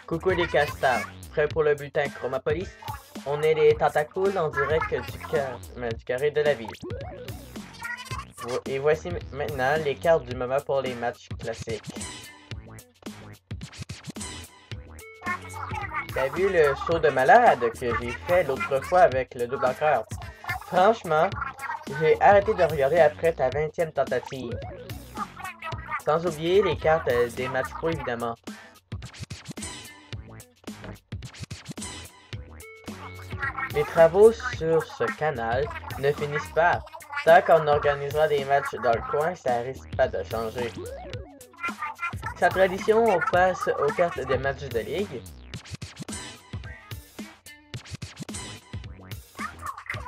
Coucou les castors, prêts pour le bulletin Chromapolis? On est les tentacules en direct du carré de la ville. Et voici maintenant les cartes du moment pour les matchs classiques. T'as vu le saut de malade que j'ai fait l'autre fois avec le double encreur? Franchement, j'ai arrêté de regarder après ta 20e tentative. Sans oublier les cartes des matchs pro évidemment. Les travaux sur ce canal ne finissent pas. Tant qu'on organisera des matchs dans le coin, ça risque pas de changer. Sa tradition, on passe aux cartes des matchs de ligue.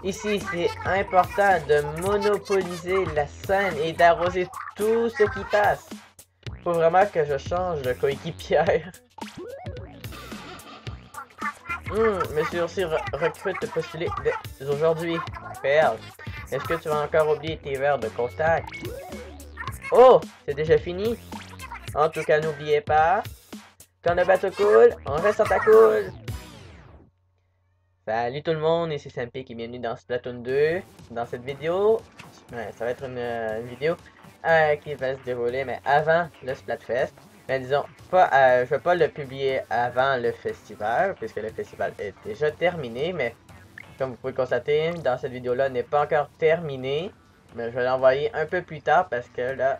Ici, c'est important de monopoliser la scène et d'arroser tout ce qui passe. Faut vraiment que je change de coéquipière. Monsieur aussi recrute postuler dès aujourd'hui. Perle, est-ce que tu vas encore oublier tes verres de contact? Oh, c'est déjà fini? En tout cas, n'oubliez pas, quand le bateau coule, on reste en ta coule. Salut tout le monde, ici Sampic et bienvenue dans Splatoon 2. Dans cette vidéo, ça va être une vidéo qui va se dérouler mais avant le Splatfest. Mais disons, je vais pas le publier avant le festival, puisque le festival est déjà terminé, mais comme vous pouvez constater, dans cette vidéo-là n'est pas encore terminé. Mais je vais l'envoyer un peu plus tard parce que là,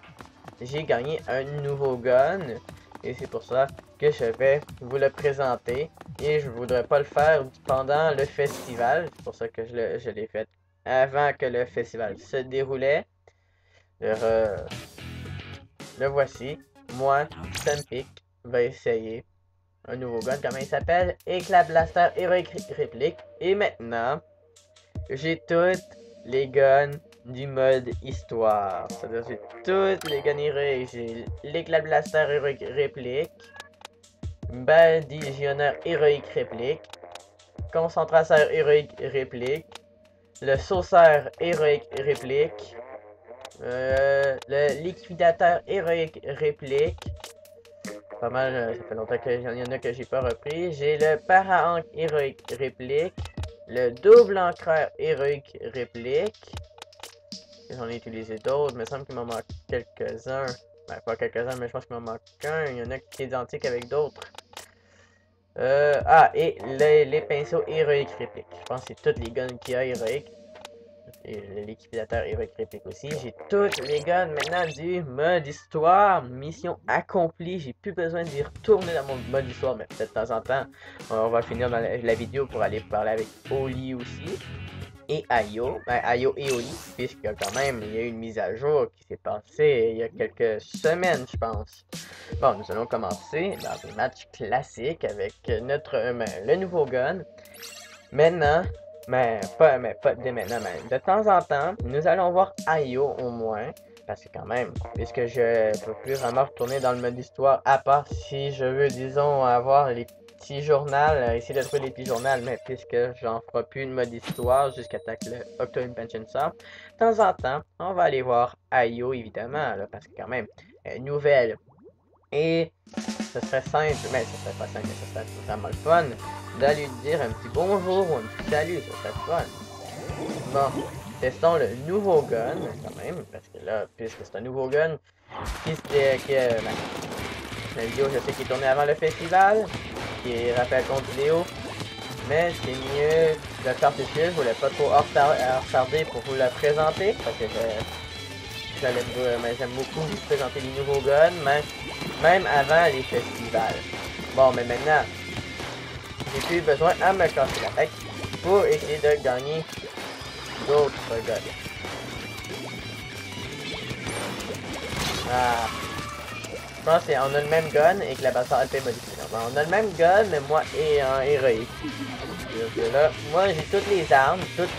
j'ai gagné un nouveau gun. Et c'est pour ça que je vais vous le présenter. Et je voudrais pas le faire pendant le festival. C'est pour ça que je l'ai fait avant que le festival se déroulait. Le voici. Moi, Sampic, va essayer un nouveau gun. Comment il s'appelle? Éclat Blaster Heroic Réplique. Et maintenant, j'ai toutes les guns du mode histoire. C'est-à-dire j'ai toutes les guns héroïques. J'ai l'éclat Blaster Heroic Réplique. Badigeonneur Héroïque Réplique. Concentrateur Héroïque Réplique. Le Sauceur Héroïque Réplique. Le liquidateur héroïque réplique. Pas mal, ça fait longtemps qu'il y en a que j'ai pas repris. J'ai le para-ancre héroïque réplique. Le double encreur héroïque réplique. J'en ai utilisé d'autres, il me semble qu'il m'en manque quelques-uns. Ben, pas quelques-uns, mais je pense qu'il m'en manque un. Il y en a qui est identique avec d'autres. Et les pinceaux héroïques répliques. Je pense que c'est toutes les guns qu'il y a héroïques. Et l'équipilateur héroïque réplique aussi. J'ai toutes les guns maintenant du mode histoire. Mission accomplie. J'ai plus besoin d'y retourner dans mon mode histoire. Mais peut-être de temps en temps, on va finir dans la vidéo pour aller parler avec Oli aussi. Et Ayo. Ayo et Oli. Puisque quand même, il y a eu une mise à jour qui s'est passée il y a quelques semaines, je pense. Bon, nous allons commencer dans des matchs classiques avec le nouveau gun. Maintenant. Mais pas dès maintenant, mais de temps en temps, nous allons voir Ayo au moins. Parce que quand même, puisque je peux plus vraiment retourner dans le mode histoire, à part si je veux, disons, avoir les petits journaux, essayer de trouver les petits journaux, mais puisque j'en ferai plus de mode histoire jusqu'à temps que le October Pension sort, de temps en temps, on va aller voir Ayo évidemment, là, parce que quand même, nouvelle. Et ce serait simple, mais ce serait pas simple, mais ce serait vraiment le fun d'aller lui dire un petit bonjour ou un petit salut, ce serait fun. Bon, testons le nouveau gun quand même, parce que là, puisque c'est un nouveau gun, la vidéo je sais qui est tournée avant le festival, qui est rappel contre vidéo, mais c'est mieux de le faire tout de suite, je voulais pas trop retarder pour vous la présenter, parce que j'aime beaucoup vous présenter les nouveaux guns, même avant les festivals. Bon, mais maintenant, j'ai plus besoin à me casser la tête pour essayer de gagner d'autres guns. Je pense qu'on a le même gun et que la basseur a été modifiée. On a le même gun, mais moi et un héroïque. Là, moi j'ai toutes les armes, toutes.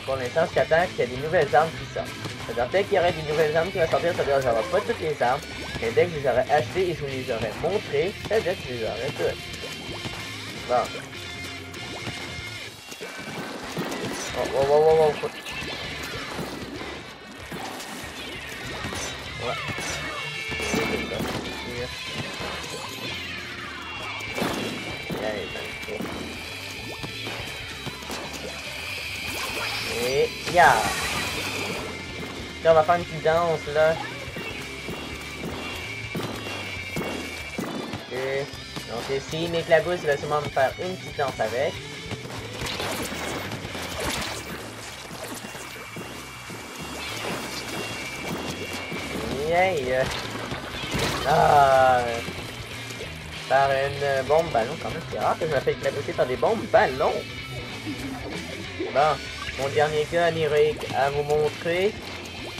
Pour l'instant, je t'attends qu'il y ait des nouvelles armes qui sortent. C'est-à-dire, dès qu'il y aurait des nouvelles armes qui vont sortir, ça veut dire que j'aurai pas toutes les armes. Mais dès que je les aurais achetées et je vous les aurais montrées, ça veut dire que je les aurais toutes. Bon. Wow. Ouais. Et ya! Là, on va faire une petite danse, là. Et donc, s'il m'éclabousse, il va sûrement me faire une petite danse avec. Yeah! Ah! Par une bombe ballon, quand même, c'est rare que je me fais éclabousser par des bombes ballons. Bon, mon dernier gun héroïque à vous montrer.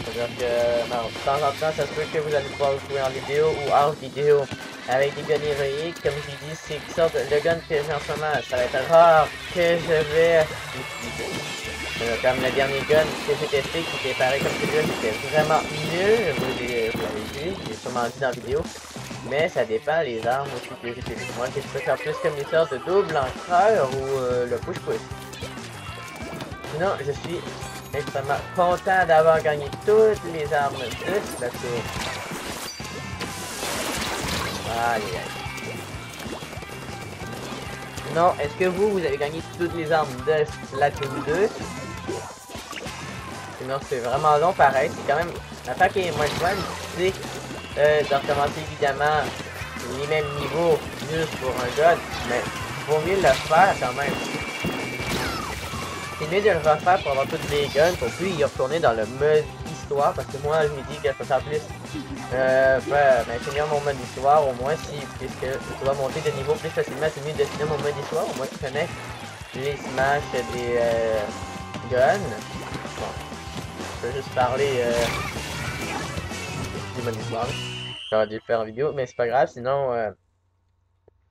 C'est-à-dire que, bon, de temps en temps, ça se peut que vous allez pouvoir jouer en vidéo ou hors vidéo avec des guns héroïques. Comme je l'ai dit, c'est une sorte le gun que j'ai en ce moment. Ça va être rare que je vais l'utiliser. Comme le dernier gun que j'ai testé, qui était pareil comme celui-là, c'était vraiment nul. Vous l'avez vu, j'ai sûrement dit dans la vidéo. Mais ça dépend les armes aussi que j'utilise. Moi, je préfère plus comme les sortes de double encreur ou le push-push. Sinon, je suis extrêmement content d'avoir gagné toutes les armes de Splatoon. Aïe aïe. Sinon, est-ce que vous avez gagné toutes les armes de Splatoon 2? Sinon, c'est vraiment long pareil. C'est quand même l'affaire qui est moins fun, c'est de recommencer évidemment les mêmes niveaux juste pour un gun, mais vaut mieux le faire quand même. C'est mieux de le refaire pour avoir toutes les guns, pour puis y retourner dans le mode histoire, parce que moi je me dis que je peux faire plus finir mon mode histoire, au moins si, puisque je dois monter de niveau plus facilement, c'est mieux de finir mon mode histoire, au moins tu connais les smash des guns. Bon, je peux juste parler du mode histoire. J'aurais dû le faire en vidéo, mais c'est pas grave, sinon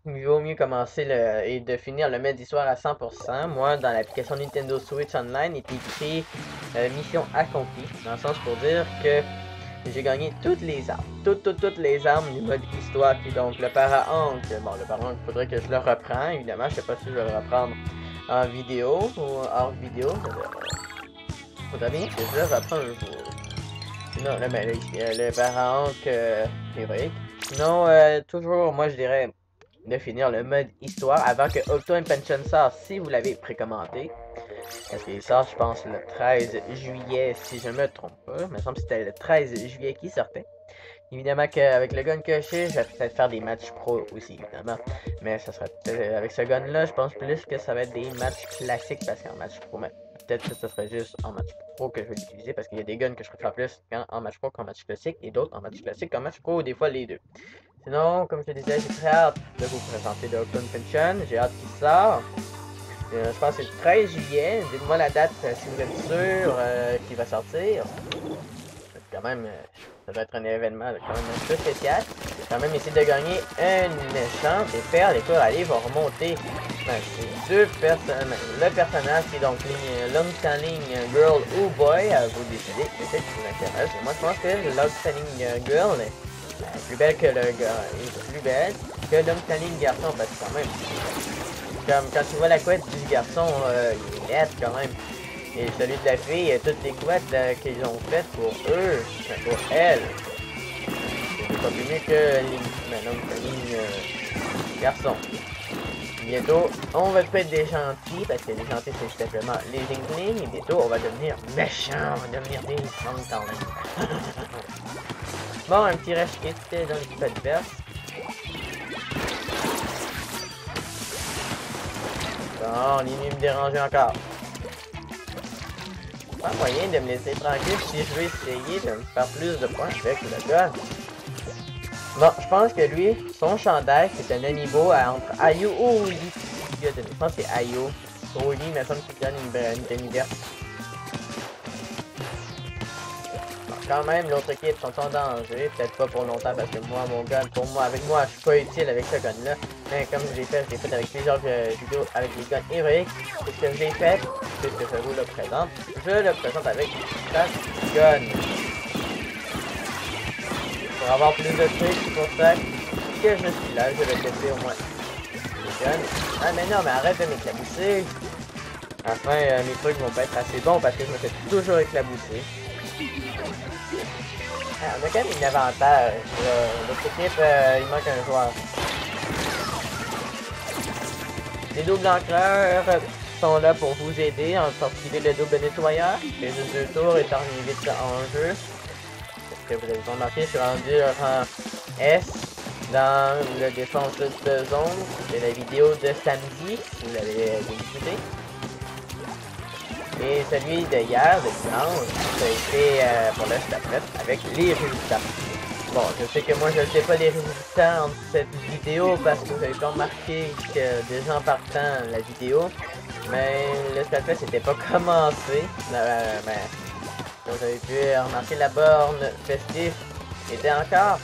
il vaut mieux commencer et de finir le mode d'histoire à 100%. Moi, dans l'application Nintendo Switch Online, il est écrit mission accomplie, dans le sens pour dire que j'ai gagné toutes les armes, toutes les armes du mode histoire, qui donc le Para-Hank. Bon, le Para-Hank, il faudrait que je le reprends, évidemment, je sais pas si je vais le reprendre en vidéo ou hors vidéo. Faudrait bien que je le reprenne un jour. Sinon, là, ben, le Para-Hank héroïque. Sinon, toujours, moi je dirais de finir le mode histoire avant que Octo Impenssion sorte si vous l'avez précommandé. Parce qu'il sort, je pense, le 13 juillet, si je me trompe pas. Il me semble que c'était le 13 juillet qui sortait. Évidemment qu'avec le gun que j'ai, je vais peut-être faire des matchs pro aussi, évidemment. Mais ça sera peut-être avec ce gun-là, je pense plus que ça va être des matchs classiques parce qu'en match pro, mais peut-être que ce serait juste en match pro que je vais l'utiliser parce qu'il y a des guns que je préfère plus en match pro qu'en match classique et d'autres en match classique qu'en match pro ou des fois les deux. Sinon, comme je te disais, j'ai très hâte de vous présenter le Octo Impenssion. J'ai hâte qu'il sorte. Je pense que c'est le 13 juillet. Dites-moi la date si vous êtes sûr qu'il va sortir. Quand même, ça va être un événement quand même un peu spécial. J'ai quand même essayé de gagner une chance et faire les allez vont remonter. C'est deux personnes. Le personnage qui est donc Long Standing Girl ou Boy, à vous décider peut-être qui vous intéresse. Moi je pense que Long Standing Girl est plus belle que le gars, est plus belle que Long Standing Garçon parce que quand même. Comme quand tu vois la couette du garçon, il est net quand même. Et celui de la fille, toutes les couettes qu'ils ont faites pour eux, pour elle. C'est pas plus mieux que ligne garçon. Bientôt, on va être des gentils, parce que les gentils c'est simplement les Inklings, et bientôt on va devenir méchants, on va devenir des fantômes. Bon, un petit rush hit dans l'équipe adverse. Bon, il est venu me déranger encore. Pas moyen de me laisser tranquille si je veux essayer de me faire plus de points avec le gun. Bon, je pense que lui, son chandail, c'est un amiibo entre Ayo ou Oli. Je pense que c'est Ayo. Oli, il me semble qu'il donne une demi-verte. Bon, quand même, l'autre équipe sont en danger. Peut-être pas pour longtemps parce que moi, mon gun, pour moi, avec moi, je suis pas utile avec ce gun-là. Mais comme je l'ai fait avec plusieurs vidéos avec les guns héroïques. C'est ce que j'ai fait, puisque je vous le présente. Je le présente avec chaque gun. Pour avoir plus de trucs, c'est pour ça que je suis là. Je vais tester au moins les guns. Ah mais non, mais arrête de m'éclabousser. Enfin, mes trucs vont pas être assez bons parce que je me fais toujours éclabousser. Ah, on a quand même un avantage. Notre équipe, il manque un joueur. Les doubles encreurs, sont là pour vous aider en sortir le double nettoyeur. C'est juste 2 tours et terminer vite en jeu. Parce que vous avez remarqué, je suis rendu rang S dans le défense de zone. C'est la vidéo de samedi, si vous l'avez écouté. Et celui de hier, de dimanche, ça a été pour le StatNet avec les résultats. Bon, je sais que moi je ne sais pas les résultats entre cette vidéo parce que vous avez pas remarqué que déjà en partant la vidéo, mais le StatFest n'était pas commencé. Comme vous avez pu remarquer, la borne festive était encore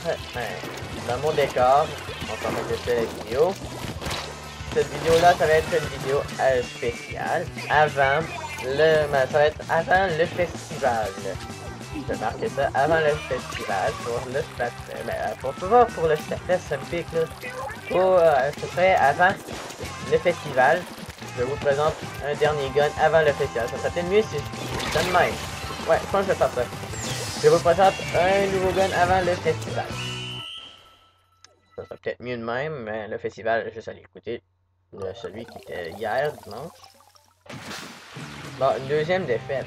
dans mon décor. On s'en va tester la vidéo. Cette vidéo-là, ça va être une vidéo spéciale avant ça va être avant le festival. Je vais marquer ça avant le festival pour le StatFest. Pour le StatFest, ça me pique là. Ce serait avant le festival. Je vous présente un dernier gun avant le festival. Ça serait peut-être mieux si je donne même. Ouais, je pense que je vais faire ça. Je vous présente un nouveau gun avant le festival. Ça serait peut-être mieux de même, mais le festival, juste aller écouter celui qui était hier, dimanche. Bon, une deuxième défaite.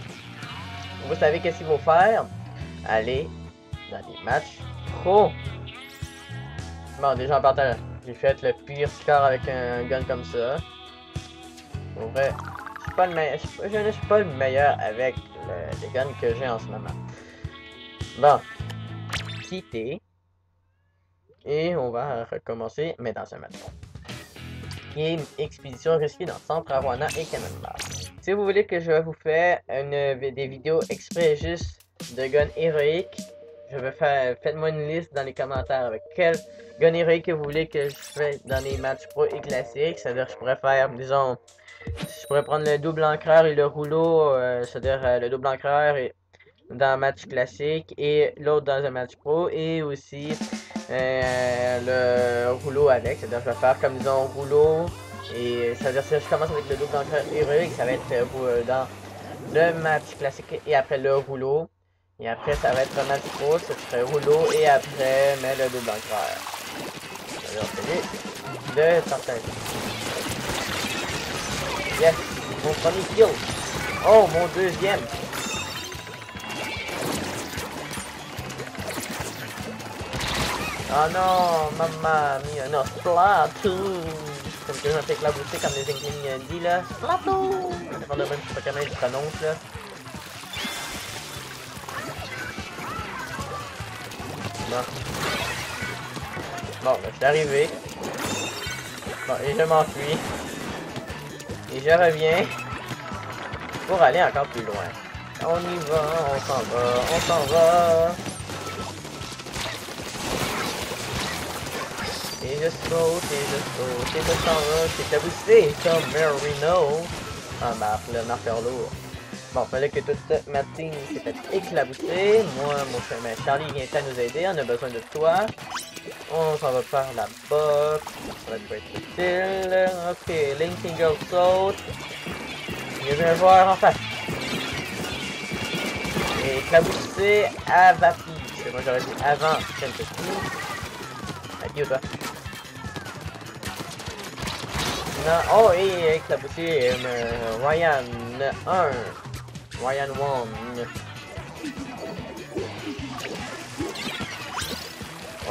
Vous savez qu'est-ce qu'il faut faire? Aller dans des matchs pro. Bon, déjà en partant, j'ai fait le pire score avec un gun comme ça. Pour vrai, je ne suis pas le meilleur avec les guns que j'ai en ce moment. Bon, quitter. Et on va recommencer, mais dans un match pro. Et une expédition risquée dans Centre Arwana et Cannonball. Si vous voulez que je vous fasse des vidéos exprès juste de guns héroïques, faites-moi une liste dans les commentaires avec quel gun héroïque que vous voulez que je fasse dans les matchs pro et classiques. C'est-à-dire que je pourrais faire, disons, je pourrais prendre le double encreur et le rouleau, c'est-à-dire le double encreur dans un match classique et l'autre dans un match pro, et aussi le rouleau avec. C'est-à-dire que je vais faire comme disons rouleau, et c'est-à-dire que je commence avec le double encreur héroïque, ça va être dans le match classique et après le rouleau, et après ça va être un match pro, ce serait rouleau et après mais le double encreur. Alors c'est de partager. Yes, mon premier kill. Oh, mon deuxième. Oh non, mamma mia, non, Splatoon! Comme que je me fais éclabousser comme les Anglais disent là. Splatoon! Ça dépend de même, je sais pas comment ils prononcent là. Bon. Bon, ben, je suis arrivé. Bon, et je m'enfuis. Et je reviens pour aller encore plus loin. On y va, on s'en va, on s'en va. Et je saute, et je s'en va, c'est éclaboussé comme Marino. Ah, le marqueur lourd. Bon, fallait que toute ma team s'est fait éclabousser. Moi, mon chemin Charlie vient à nous aider, on a besoin de toi. On s'en va par là-bas. Ça va être utile. Ok, Linking Girl saute. Il y a un joueur en face. Et éclaboussé à Vapi. Moi j'aurais dit avant quelque chose. Adieu toi. Non, oh, et éclaboussé Ryan 1. Ryan 1.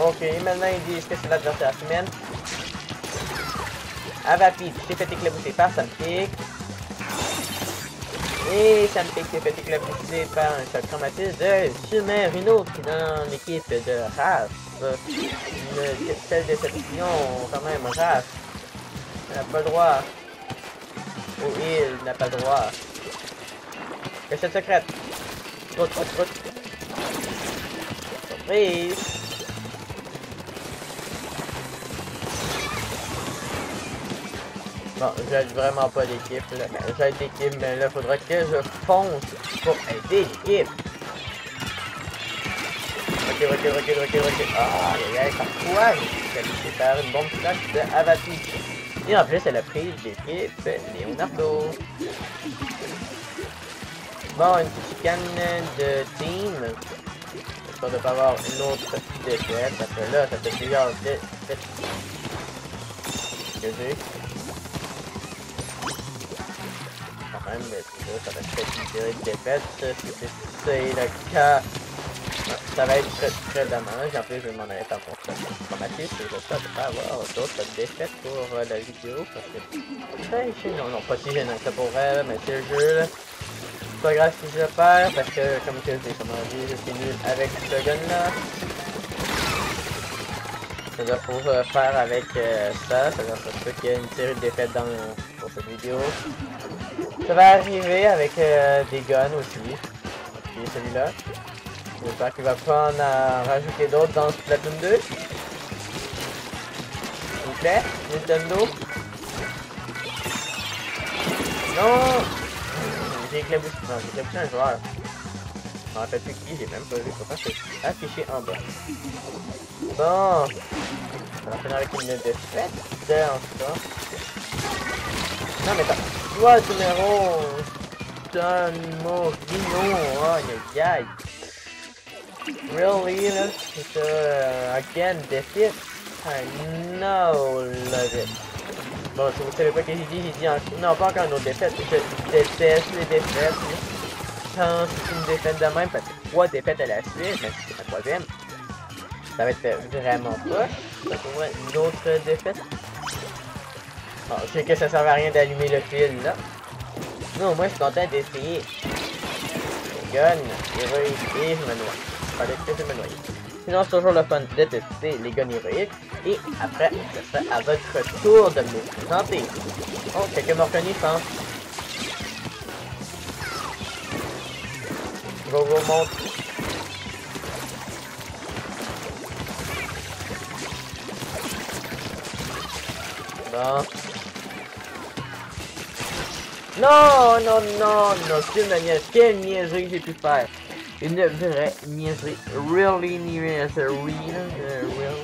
Ok, maintenant ils disent que c'est l'adversaire qui mène. Avapi, tu t'es fait éclabousser par Sampic. Et Sampic s'est fait éclabousser par un choc traumatisme de Sumer, une autre qui est dans l'équipe de Raph. Une telle déception, quand même, Raph. Il n'a pas le droit. Oh, il n'a pas le droit. Cachette secrète. Troute. Surprise. Bon, j'aide vraiment pas l'équipe, là. J'aide l'équipe, mais là, faudra que je fonce pour aider l'équipe. Ok. Ah, parfois, j'ai fait une bombe flash de Avapi. Et en plus, elle a pris l'équipe Leonardo. Bon, une petite canne de team. J'espère de pas avoir une autre défaite, parce que là, ça fait plusieurs défaites que j'ai. quand même, mais ça va être une série de défaites. Si c'est le cas, ça va être très dommage. En plus, je m'en avais pas pour ça. Traumatisme, j'espère de pas avoir d'autres défaites pour la vidéo. Parce que très gênant. Non, pas si gênant que ça pour elle, mais c'est le jeu là. C'est pas grave si je perds, parce que comme que j'ai comment dit, je suis nul avec ce gun là. Ça doit faut faire avec ça doit se peut qu'il y ait une série de défaites pour cette vidéo. Ça va arriver avec des guns aussi. Puis celui-là. J'espère qu'il va pas en rajouter d'autres dans Splatoon 2. S'il vous plaît, Nintendo. Non! J'ai éclaboussé un joueur. Je me rappelle plus qui, j'ai même pas vu. Pourtant c'est affiché en bas. Bon. Ça va finir avec une défaite en tout cas. Non mais attends. Toi numéro Don Morino. Aïe aïe aïe. Really là? C'est again defeat? I know love it. Bon, si vous savez pas ce que j'ai dit non pas encore une autre défaite. Je déteste les défaites. Quand c'est une défaite de même, parce que 3 défaites à la suite, même si c'est la 3e. Ça va être vraiment poche. Ça pourrait une autre défaite. Bon, je sais que ça sert à rien d'allumer le fil là. Non, moi je suis content d'essayer. Gun, héroïque et je me noie. Fallait que je me noie. Sinon c'est toujours le fun de tester les guns héroïques. Et après, ce sera à votre tour de me présenter. Oh, quelqu'un m'a reconnu, je pense. Go, monte. Bon. Non, quelle niaiserie j'ai pu faire. Une vraie niaiserie. Really niaiserie, real.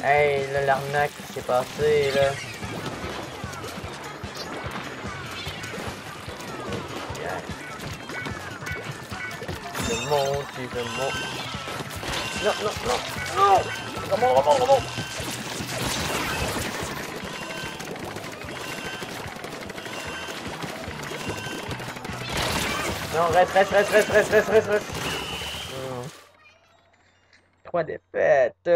Hey, là, l'arnaque qui s'est passée, là. Je monte. Non! Remonte! Non, reste. 3 défaites.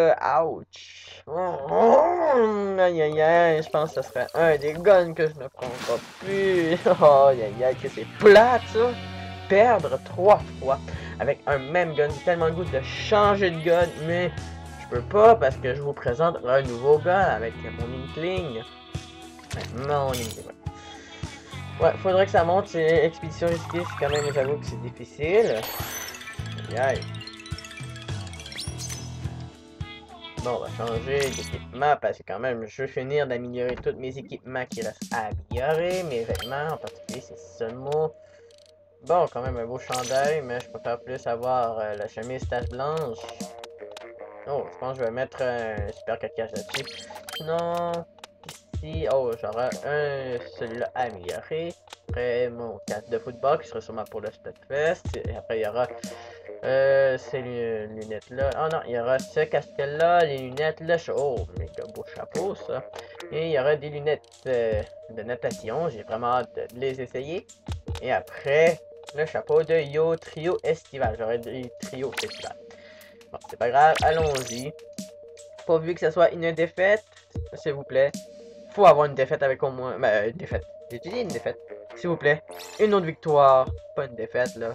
Ouch. Aïe, je pense que ce serait un des guns que je ne prends pas plus. Aïe, que c'est plate ça. Perdre 3 fois avec un même gun. J'ai tellement le goût de changer de gun, mais je peux pas parce que je vous présente un nouveau gun avec mon Inkling. Ouais, faudrait que ça monte, c'est expédition risquée, c'est quand même, j'avoue que c'est difficile. Aïe. Bon, on va changer d'équipement parce que quand même, je veux finir d'améliorer tous mes équipements qui restent à améliorer. Mes vêtements en particulier, c'est ça le mot. Bon, quand même un beau chandail, mais je préfère plus avoir la chemise tache blanche. Oh, je pense que je vais mettre un super cache là-dessus. Sinon, ici, oh, j'aurai celui-là amélioré. Après, mon casque de football qui sera sûrement pour le Splatfest. Et après, il y aura ces lunettes-là. Oh non, il y aura ce casque-là, les lunettes-là. Oh, méga beau chapeau, ça. Et il y aura des lunettes de natation. J'ai vraiment hâte de les essayer. Et après, le chapeau de Yo Trio Estival. J'aurai des trios estival. Bon, c'est pas grave, allons-y. Pourvu que ce soit une défaite, s'il vous plaît. Faut avoir une défaite avec au moins... une défaite. J'ai dit une défaite. S'il vous plaît. Une autre victoire. Pas une défaite, là.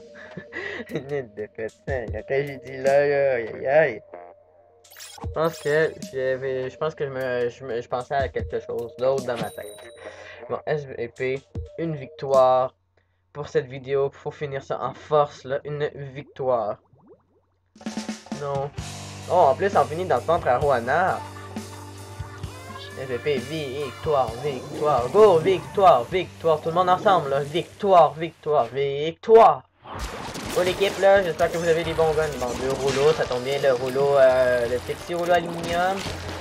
Une défaite. Quand j'ai dit là, aïe. Je pense que je pensais à quelque chose d'autre dans ma tête. Bon, SVP. Une victoire. Pour cette vidéo, faut finir ça en force, là. Une victoire. Non. Oh, en plus, on finit dans le centre à Roanna. SVP, victoire. Go, victoire. Tout le monde ensemble, là. Victoire. Pour l'équipe, là, j'espère que vous avez des bons guns. Bon, 2 rouleaux, ça tombe bien. Le rouleau, le petit rouleau aluminium.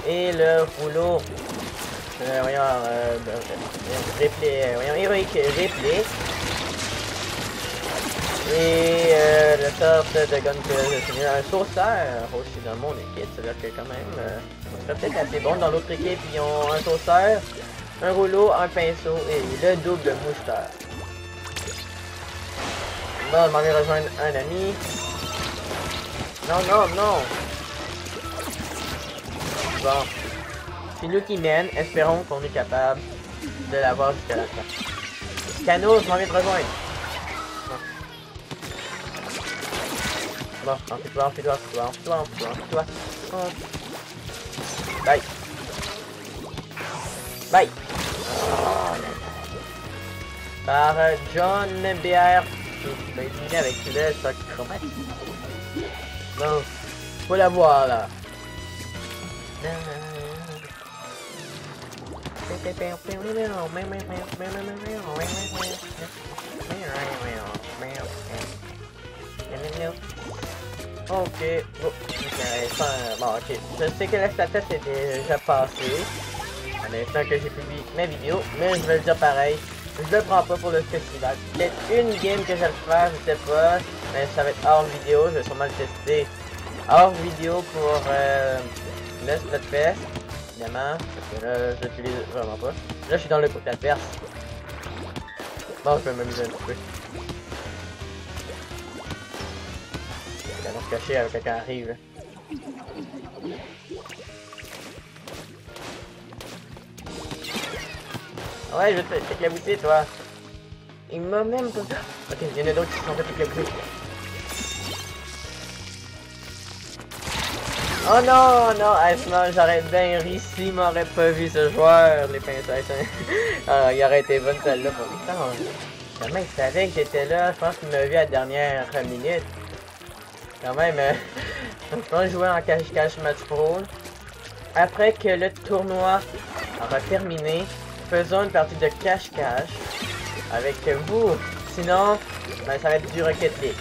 Et le rouleau... héroïque replay. Et le sorte de gun que j'ai fini, un sauceur aussi dans mon équipe, c'est-à-dire que quand même, ça serait peut-être assez bon. Dans l'autre équipe, ils ont un sauceur, un rouleau, un pinceau et le double moucheteur. Bon, je m'en vais rejoindre un ami. Non, non, non. Bon. C'est nous qui mène. Espérons qu'on est capable de l'avoir jusqu'à la fin. Cano, je m'en vais te rejoindre. Bon, enfile-toi, enfile-toi, enfile-toi, enfile-toi, enfile-toi, enfile-toi. Bye. Bye. Oh, par John BR. Je vais finir avec le choc chromatique. Bon, faut la voir là. Ok, oh, bon, ok, je sais que la status est déjà passée, à l'instant que j'ai publié ma vidéo, mais je vais le dire pareil, je le prends pas pour le festival. Peut-être une game que je vais le faire, je sais pas, mais ça va être hors vidéo, je vais sûrement le tester hors vidéo pour le Splatfest, évidemment, parce que là, je l'utilise vraiment pas. Là, je suis dans le côté adverse. Bon, je vais m'amuser un petit peu. On va se cacher avec quelqu'un arrive là. Ouais, je vais t'éclabousser toi. Il m'a même pas... Ok, il y en a d'autres qui se sont fait éclabousser. Oh non, non, sinon j'aurais bien ri s'il m'aurait pas vu ce joueur, les pincettes. Ah, il aurait été bonne celle-là pour l'instant. Comment il savait que j'étais là? Je pense qu'il m'a vu à la dernière minute. Quand même, on jouait en cache-cache match pro. Après que le tournoi aura terminé, faisons une partie de cache-cache avec vous. Sinon, ben, ça va être du Rocket League.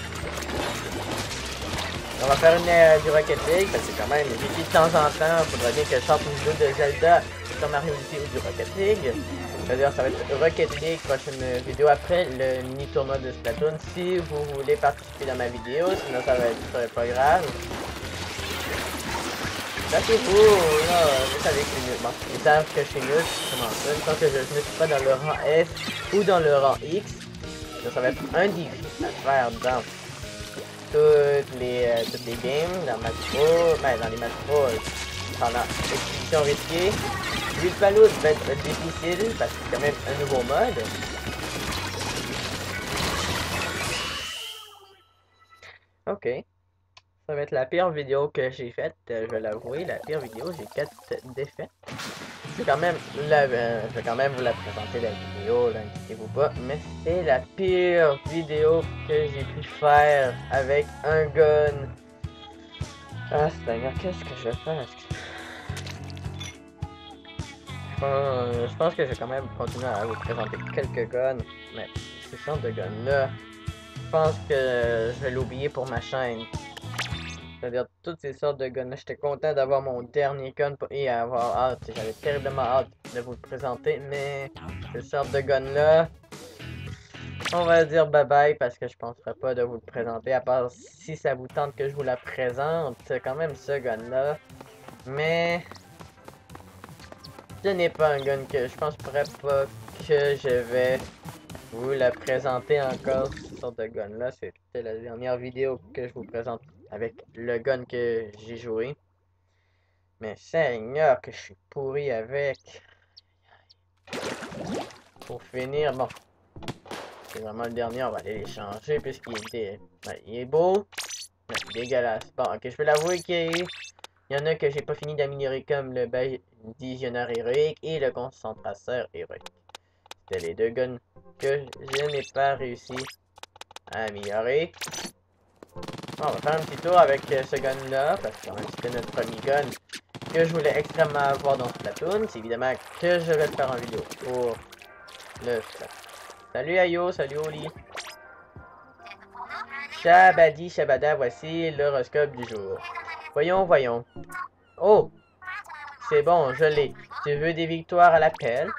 On va faire une du Rocket League parce que quand même, j'ai dit de temps en temps, il faudrait bien que je sorte une vidéo de Zelda, Super Mario Odyssey ou du Rocket League. C'est-à-dire, ça va être Rocket League, prochaine vidéo après le mini tournoi de Splatoon. Si vous voulez participer dans ma vidéo, sinon ça va être pas grave. Ça c'est fou, là, vous savez que je suis nul. Bon, ils savent que je suis nul, comment ça, tant que je ne suis pas dans le rang S ou dans le rang X. Ça va être un défi à faire dans toutes les games, dans match pro, ben, dans les matchs pro, pendant l'expédition risquée. Lui le Palouse va être difficile parce que c'est quand même un nouveau mode. Ok. Ça va être la pire vidéo que j'ai faite, je vais l'avouer, la pire vidéo, j'ai 4 défaites. C'est quand même, je vais quand même vous la présenter la vidéo, là, inquiétez-vous pas, mais c'est la pire vidéo que j'ai pu faire avec un gun. Ah, Seigneur, qu'est-ce que je vais faire? Je pense que je vais quand même continuer à vous présenter quelques guns, mais ce genre de guns-là, je pense que je vais l'oublier pour ma chaîne. C'est-à-dire toutes ces sortes de guns-là. J'étais content d'avoir mon dernier gun et avoir hâte. J'avais terriblement hâte de vous le présenter, mais ces sortes de guns-là, on va dire bye bye parce que je ne penserai pas de vous le présenter, à part si ça vous tente que je vous la présente. C'est quand même ce gun-là. Mais ce n'est pas un gun que je penserais pas que je vais vous la présenter encore, cette sorte de gun-là. C'était la dernière vidéo que je vous présente avec le gun que j'ai joué. Mais Seigneur, que je suis pourri avec. Pour finir, bon. C'est vraiment le dernier, on va aller l'échanger puisqu'il était... Ben, il est beau. Mais dégueulasse. Bon, ok, je peux l'avouer qu'il y en a que j'ai pas fini d'améliorer comme le badigeonneur héroïque et le concentrateur héroïque. C'était les deux guns que je n'ai pas réussi à améliorer. Bon, on va faire un petit tour avec ce gun-là, parce que c'était notre premier gun que je voulais extrêmement avoir dans Splatoon. C'est évidemment que je vais le faire en vidéo pour le Splatoon. Salut Ayo, salut Oli. Shabadi, Shabada, voici l'horoscope du jour. Voyons, voyons. Oh! C'est bon, je l'ai. Tu veux des victoires à l'appel?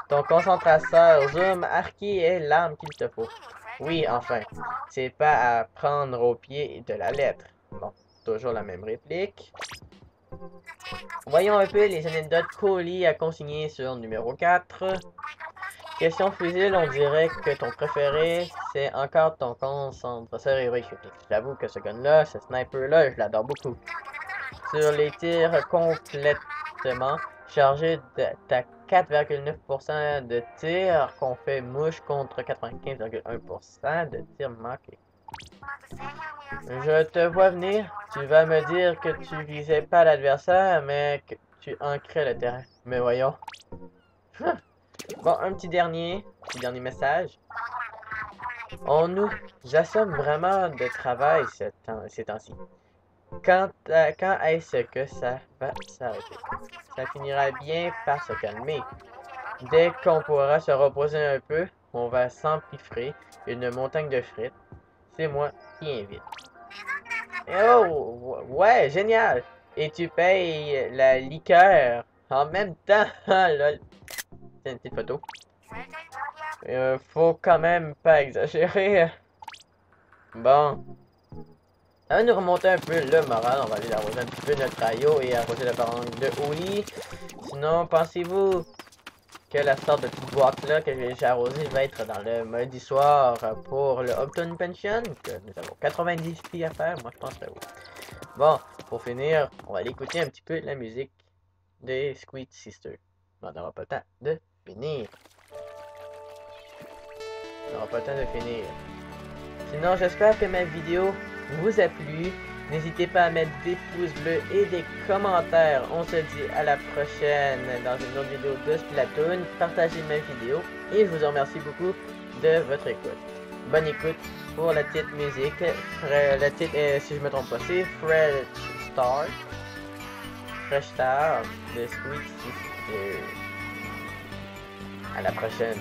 Ton concentrateur, zoom, archi est l'arme qu'il te faut. Oui, enfin. C'est pas à prendre au pied de la lettre. Bon, toujours la même réplique. Voyons un peu les anecdotes colis à consigner sur numéro 4. Question fusil, on dirait que ton préféré, c'est encore ton concentrateur héroïque critique. J'avoue que ce gun-là, ce sniper-là, je l'adore beaucoup. Sur les tirs complètement chargés, t'as 4,9% de tirs qu'on fait mouche contre 95,1% de tirs manqués. Je te vois venir. Tu vas me dire que tu visais pas l'adversaire, mais que tu ancrais le terrain. Mais voyons. Bon, un petit dernier message. On nous assomme vraiment de travail ces temps-ci. Quand est-ce que ça va s'arrêter? Ça finira bien par se calmer. Dès qu'on pourra se reposer un peu, on va s'empiffrer une montagne de frites. C'est moi qui invite. Oh, ouais, génial! Et tu payes la liqueur en même temps. Lol. C'est une petite photo. Faut quand même pas exagérer. Bon. On va nous remonter un peu le moral. On va aller arroser un petit peu notre rayon et arroser la barangue de Oli. Sinon, pensez-vous que la sorte de petite boîte là que j'ai arrosée va être dans le mardi soir pour le Upton Pension? Que nous avons 90 filles à faire. Moi, je pense que oui. Bon, pour finir, on va aller écouter un petit peu la musique des Squeak Sisters. On n'aura pas le temps de finir. On n'aura pas le temps de finir. Sinon, j'espère que ma vidéo vous a plu. N'hésitez pas à mettre des pouces bleus et des commentaires. On se dit à la prochaine dans une autre vidéo de Splatoon. Partagez ma vidéo et je vous remercie beaucoup de votre écoute. Bonne écoute pour la petite musique. La petite, si je me trompe pas, c'est Fresh Star de Squeak Sisters. À la prochaine.